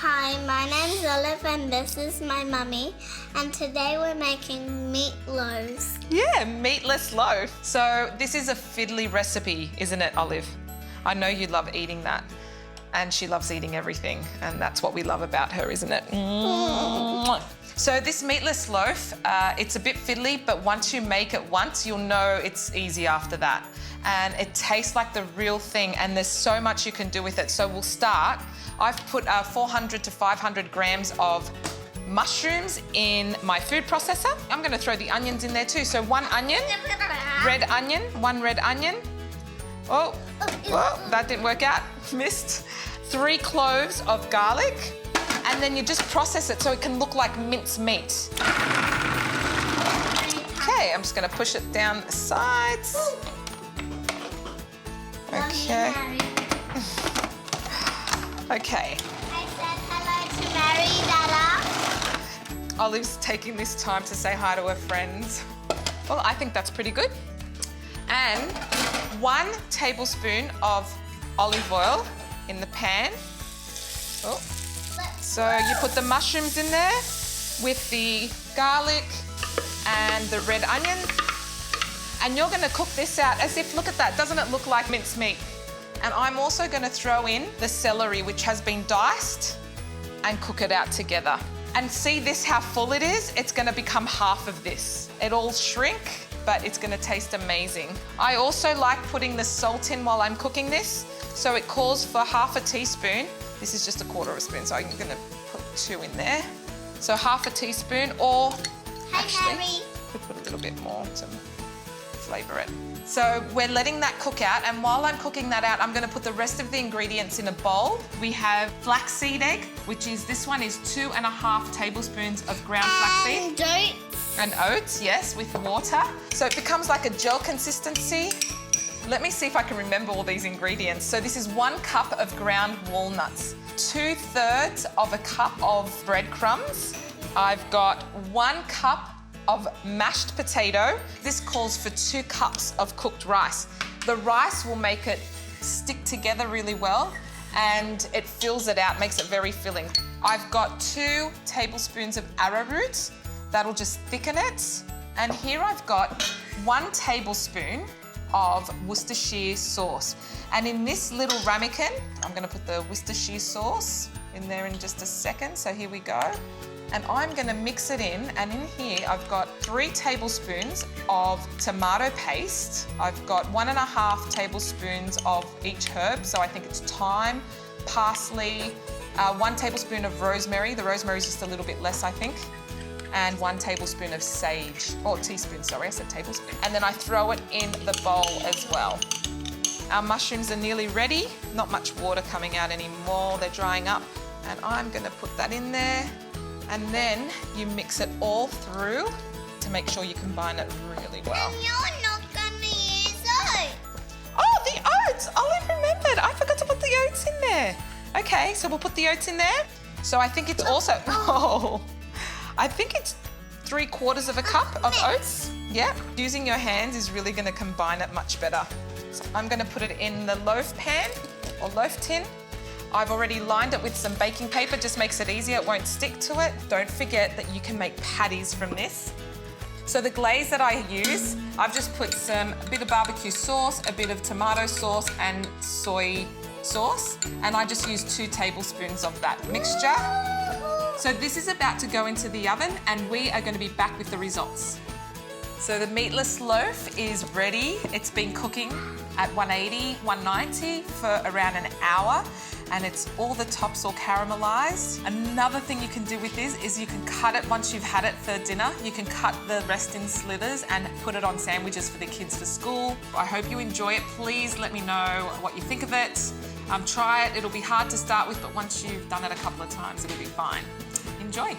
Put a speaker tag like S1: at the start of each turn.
S1: Hi, my name's Olive and this is my mummy, and today we're making meatloaf.
S2: Yeah, meatless loaf. So this is a fiddly recipe, isn't it, Olive? I know you love eating that. And she loves eating everything, and that's what we love about her, isn't it? So this meatless loaf, it's a bit fiddly, but once you make it once, you'll know it's easy after that. And it tastes like the real thing, and there's so much you can do with it. So we'll start. I've put 400 to 500 grams of mushrooms in my food processor. I'm going to throw the onions in there too. So one onion, one red onion. Oh, that didn't work out. Missed. 3 cloves of garlic, and then you just process it so it can look like minced meat. Okay, I'm just going to push it down the sides. Okay. Okay.
S1: I said hello to Mary, Dada.
S2: Olive's taking this time to say hi to her friends. Well, I think that's pretty good. And 1 tablespoon of olive oil in the pan. Oh. So you put the mushrooms in there with the garlic and the red onion. And you're going to cook this out as if, look at that, doesn't it look like minced meat? And I'm also going to throw in the celery, which has been diced, and cook it out together. And see this, how full it is? It's going to become half of this. It'll shrink, but it's going to taste amazing. I also like putting the salt in while I'm cooking this. So it calls for half a teaspoon. This is just 1/4 of a spoon, so I'm going to put 2 in there. So half a teaspoon, or actually, could put a little bit more to flavour it. So we're letting that cook out, and while I'm cooking that out, I'm going to put the rest of the ingredients in a bowl. We have flaxseed egg, which is, this one is 2.5 tablespoons of ground flaxseed.
S1: And oats.
S2: And oats, yes, with water. So it becomes like a gel consistency. Let me see if I can remember all these ingredients. So this is 1 cup of ground walnuts, 2/3 of a cup of breadcrumbs. I've got 1 cup of mashed potato. This calls for 2 cups of cooked rice. The rice will make it stick together really well, and it fills it out, makes it very filling. I've got 2 tablespoons of arrowroot. That'll just thicken it. And here I've got 1 tablespoon of Worcestershire sauce. And in this little ramekin, I'm going to put the Worcestershire sauce in there in just a second. So here we go. And I'm going to mix it in, and in here I've got 3 tablespoons of tomato paste. I've got 1.5 tablespoons of each herb, so I think it's thyme, parsley, 1 tablespoon of rosemary. The rosemary is just a little bit less, I think. And 1 tablespoon of sage, or teaspoon, sorry, I said tablespoon. And then I throw it in the bowl as well. Our mushrooms are nearly ready. Not much water coming out anymore, they're drying up. And I'm going to put that in there. And then you mix it all through to make sure you combine it really well.
S1: And you're not going to use oats.
S2: Oh, the oats! Olive remembered. I forgot to put the oats in there. Okay, so we'll put the oats in there. So I think it's also... Oh, I think it's 3/4 of a cup of oats. Yeah, using your hands is really going to combine it much better. So I'm going to put it in the loaf pan or loaf tin. I've already lined it with some baking paper, just makes it easier, it won't stick to it. Don't forget that you can make patties from this. So the glaze that I use, I've just put a bit of barbecue sauce, a bit of tomato sauce and soy sauce, and I just use 2 tablespoons of that mixture. So this is about to go into the oven, and we are going to be back with the results. So the meatless loaf is ready. It's been cooking at 180, 190 for around an hour, and it's all the tops all caramelized. Another thing you can do with this is you can cut it once you've had it for dinner. You can cut the rest in slithers and put it on sandwiches for the kids for school. I hope you enjoy it. Please let me know what you think of it. Try it. It'll be hard to start with, but once you've done it a couple of times, it'll be fine. Enjoy.